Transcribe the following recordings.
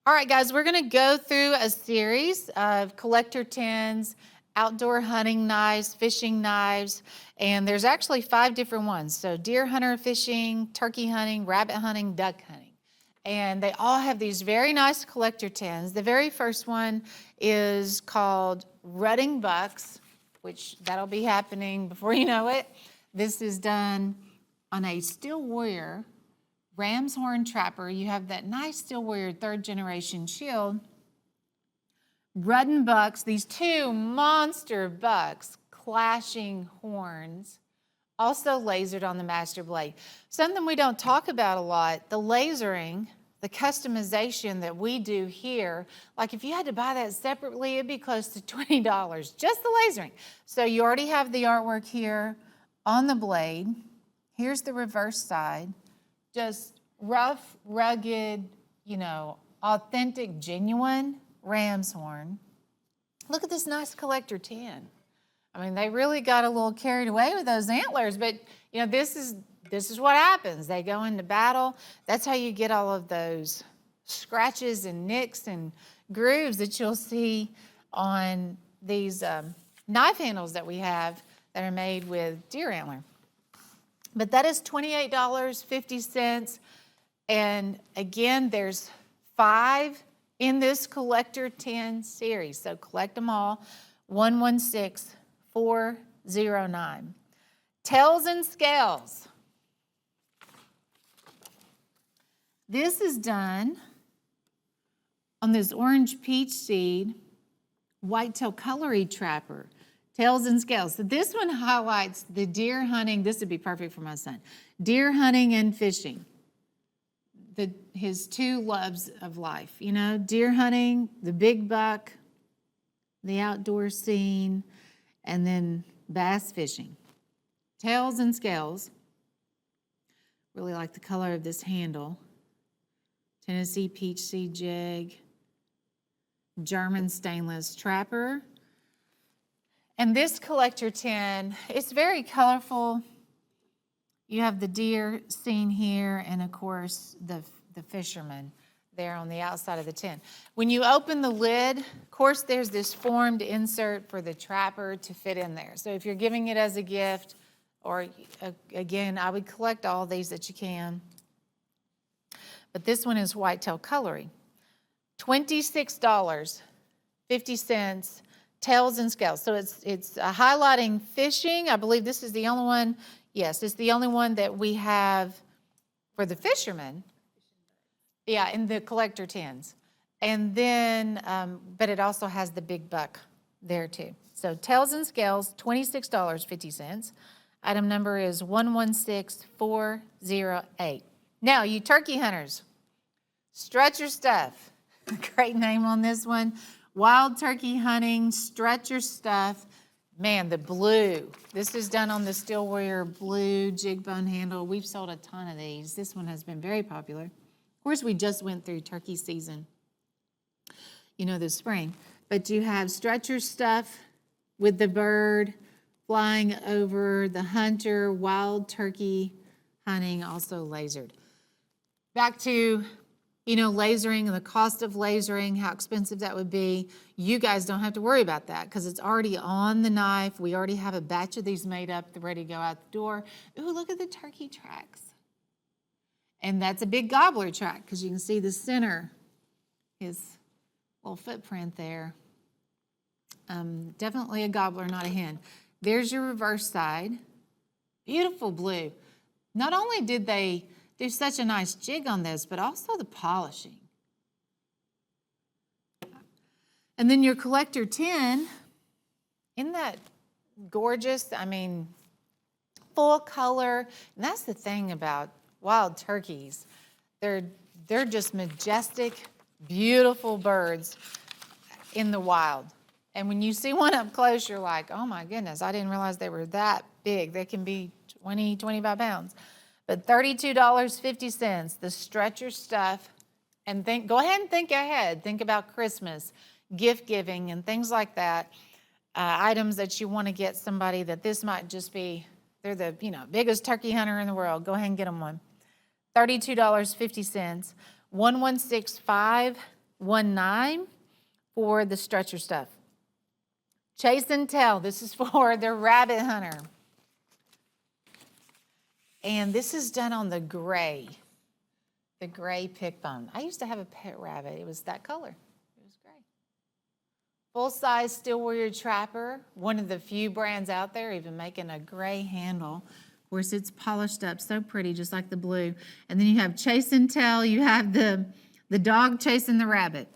All right, guys, we're going to go through a series of collector tins, outdoor hunting knives, fishing knives, and there's actually 5 different ones. So deer hunter fishing, turkey hunting, rabbit hunting, duck hunting. And they all have these very nice collector tins. The very first one is called Ruttin Bucks, which that'll be happening before you know it. This is done on a Steel Warrior ram's horn trapper. You have that nice Steel Warrior 3rd generation shield. Ruttin bucks, these 2 monster bucks, clashing horns, also lasered on the master blade. Something we don't talk about a lot, the lasering, the customization that we do here. Like if you had to buy that separately, it'd be close to $20, just the lasering. So you already have the artwork here on the blade. Here's the reverse side. Just rough, rugged, authentic, genuine ram's horn. Look at this nice collector tin. I mean, they really got a little carried away with those antlers, but this is what happens. They go into battle. That's how you get all of those scratches and nicks and grooves that you'll see on these knife handles that we have that are made with deer antler. But that is $28.50. And again, there's 5 in this collector tin series. So collect them all. 116409. Tails and scales. This is done on this orange peach seed whitetail cutlery trapper. Tails and scales. So this one highlights the deer hunting. This would be perfect for my son. Deer hunting and fishing. His 2 loves of life. Deer hunting, the big buck, the outdoor scene, and then bass fishing. Tails and scales. Really like the color of this handle. Tennessee peach seed jig. German stainless trapper. And this collector tin, it's very colorful. You have the deer scene here, and of course the fisherman there on the outside of the tin. When you open the lid, of course there's this formed insert for the trapper to fit in there. So if you're giving it as a gift, or again, I would collect all these that you can. But this one is whitetail cutlery. $26.50. Tails and scales. So it's highlighting fishing. I believe this is the only one. Yes, it's the only one that we have for the fishermen. Yeah, in the collector tins. And then, but it also has the big buck there too. So tails and scales, $26.50. Item number is 116408. Now, you turkey hunters, strut your stuff. Great name on this one. Wild turkey hunting, stretch your stuff. Man, the blue. This is done on the Steel Warrior blue jig bone handle. We've sold a ton of these. This one has been very popular. Of course, we just went through turkey season, this spring. But you have stretch your stuff with the bird flying over the hunter, wild turkey hunting, also lasered. Back to lasering and the cost of lasering, how expensive that would be. You guys don't have to worry about that because it's already on the knife. We already have a batch of these made up, ready to go out the door. Ooh, look at the turkey tracks. And that's a big gobbler track because you can see the center, his little footprint there. Definitely a gobbler, not a hen. There's your reverse side. Beautiful blue. Not only did they do such a nice jig on this, but also the polishing. And then your collector tin, isn't that gorgeous? I mean, full color. And that's the thing about wild turkeys. They're just majestic, beautiful birds in the wild. And when you see one up close, you're like, oh my goodness, I didn't realize they were that big. They can be 20, 25 pounds. But $32.50, the stretcher stuff. And go ahead and think ahead. Think about Christmas, gift giving, and things like that. Items that you want to get somebody that this might just be, they're the biggest turkey hunter in the world. Go ahead and get them one. $32.50. 1165 $1.9 for the stretcher stuff. Chasin tail, this is for the rabbit hunter. And this is done on the gray pick bone. I used to have a pet rabbit. It was that color. It was gray. Full-size Steel Warrior Trapper, one of the few brands out there even making a gray handle. Of course, it's polished up so pretty, just like the blue. And then you have Chasin tail. You have the dog chasing the rabbit,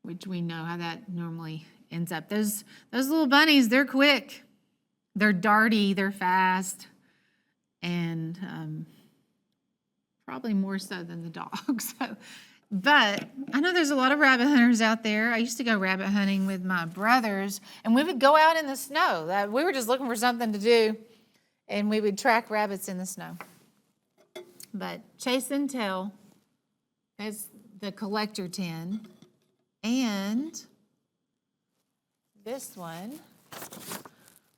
which we know how that normally ends up. Those little bunnies, they're quick. They're darty, they're fast. And probably more so than the dogs. But I know there's a lot of rabbit hunters out there. I used to go rabbit hunting with my brothers, and we would go out in the snow. We were just looking for something to do, and we would track rabbits in the snow. But Chasin tail, that's the collector tin. And this one,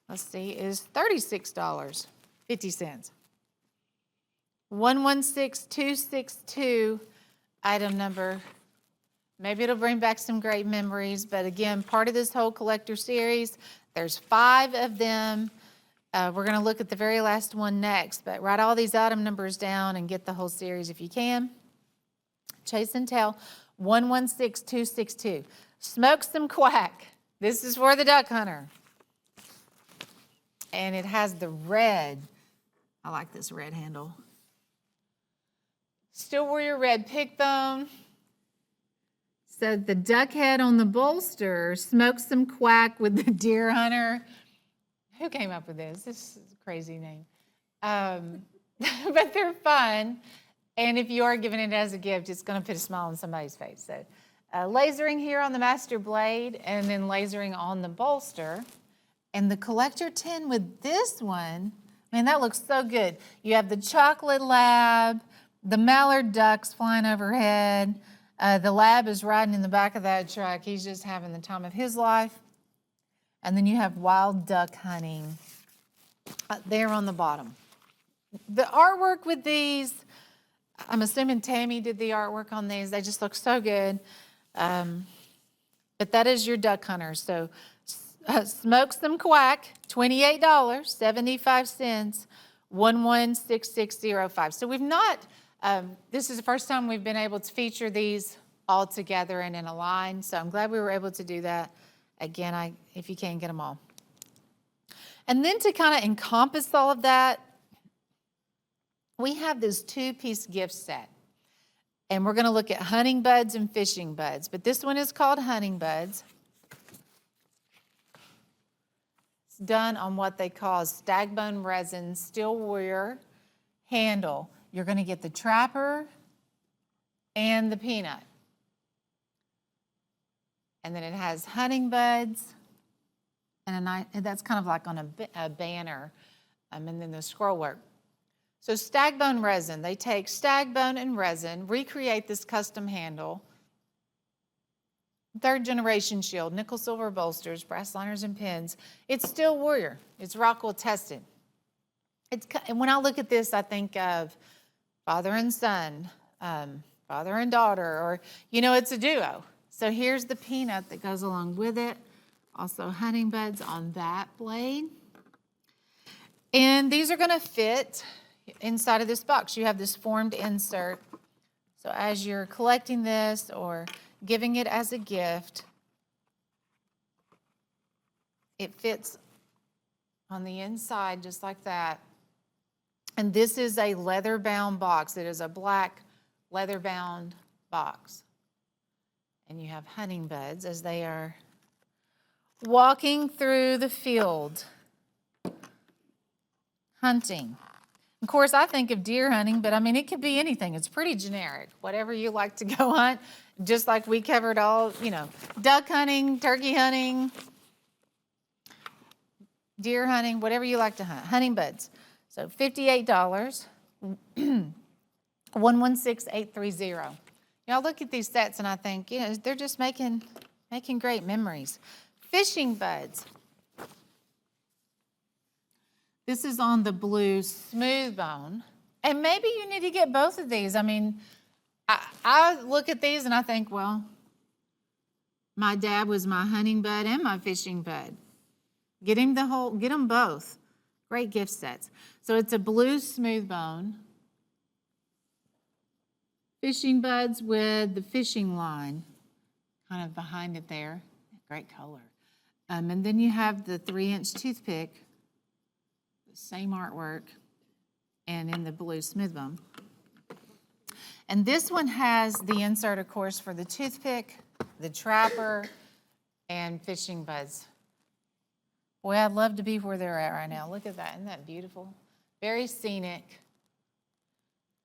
let's see, is $36.50. 116262, item number. Maybe it'll bring back some great memories, but again, part of this whole collector series. There's 5 of them. We're going to look at the very last one next, but write all these item numbers down and get the whole series if you can. Chasin tail, 116262. Smoke some Quack. This is for the duck hunter. And it has the red. I like this red handle. Steel Warrior red pick bone. So the duck head on the bolster, Smoke some Quack with the deer hunter. Who came up with this? This is a crazy name. But they're fun. And if you are giving it as a gift, it's going to put a smile on somebody's face. So lasering here on the master blade and then lasering on the bolster. And the collector tin with this one, man, that looks so good. You have the chocolate lab, the mallard ducks flying overhead. The lab is riding in the back of that truck. He's just having the time of his life. And then you have wild duck hunting there on the bottom. The artwork with these, I'm assuming Tammy did the artwork on these. They just look so good. But that is your duck hunter. So Smoke some Quack, $28.75, 116605. So we've not, this is the first time we've been able to feature these all together and in a line. So I'm glad we were able to do that. Again, if you can, get them all. And then to kind of encompass all of that, we have this 2-piece gift set. And we're going to look at hunting buds and fishing buds. But this one is called hunting buds. It's done on what they call stagbone resin Steel Warrior handle. You're going to get the trapper and the peanut. And then it has hunting buds. And that's kind of like on a banner. And then the scroll work. So stagbone resin, they take stagbone and resin, recreate this custom handle, 3rd generation shield, nickel silver bolsters, brass liners and pins. It's Steel Warrior. It's Rockwell tested. And when I look at this, I think of father and son, father and daughter, or, it's a duo. So here's the peanut that goes along with it. Also hunting buds on that blade. And these are going to fit inside of this box. You have this formed insert. So as you're collecting this or giving it as a gift, it fits on the inside just like that. And this is a leather-bound box. It is a black leather-bound box. And you have hunting buds as they are walking through the field, hunting. Of course, I think of deer hunting, but it could be anything. It's pretty generic. Whatever you like to go hunt, just like we covered all, duck hunting, turkey hunting, deer hunting, whatever you like to hunt. Hunting buds. So $58, 116830. I look at these sets and I think, they're just making great memories. Fishing buds. This is on the blue smooth bone. And maybe you need to get both of these. I I look at these and I think, well, my dad was my hunting bud and my fishing bud. Get them both. Great gift sets. So it's a blue smooth bone. Fishing buds with the fishing line kind of behind it there. Great color. And then you have the 3-inch toothpick, the same artwork, and in the blue smooth bone. And this one has the insert, of course, for the toothpick, the trapper, and fishing buds. Boy, I'd love to be where they're at right now. Look at that. Isn't that beautiful? Very scenic.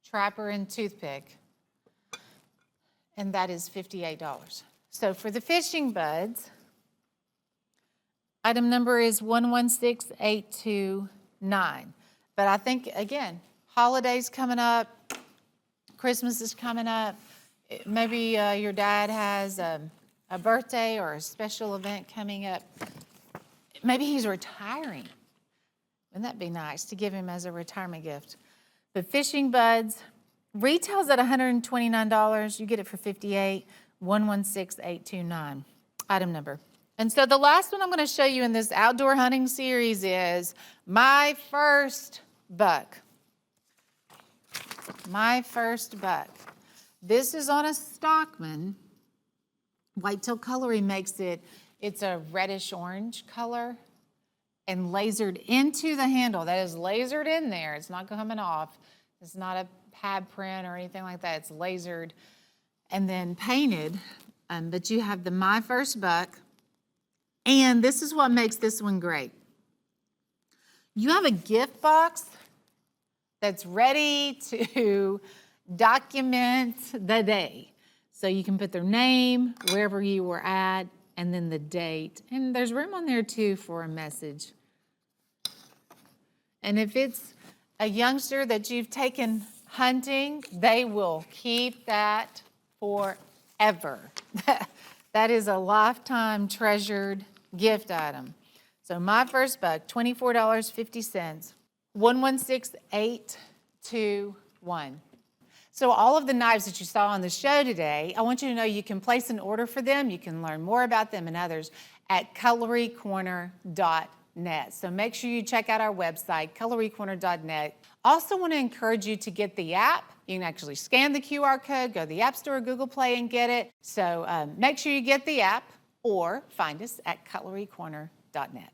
Trapper and toothpick. And that is $58. So for the fishing buds, item number is 116829. But I think, again, holidays coming up, Christmas is coming up. Maybe your dad has a birthday or a special event coming up. Maybe he's retiring. Wouldn't that be nice to give him as a retirement gift? The fishing buds retails at $129. You get it for $58. 116829, item number. And so the last one I'm going to show you in this outdoor hunting series is My First Buck. My First Buck. This is on a Stockman. Whitetail Cutlery makes it. It's a reddish orange color and lasered into the handle. That is lasered in there. It's not coming off. It's not a pad print or anything like that. It's lasered and then painted. But you have the My First Buck. And this is what makes this one great. You have a gift box that's ready to document the day. So you can put their name, wherever you were at, and then the date. And there's room on there too for a message. And if it's a youngster that you've taken hunting, they will keep that forever. That is a lifetime treasured gift item. So My First Buck, $24.50, 116821. So all of the knives that you saw on the show today, I want you to know you can place an order for them. You can learn more about them and others at cutlerycorner.net. So make sure you check out our website, cutlerycorner.net. Also want to encourage you to get the app. You can actually scan the QR code, go to the App Store, Google Play, and get it. So make sure you get the app or find us at cutlerycorner.net.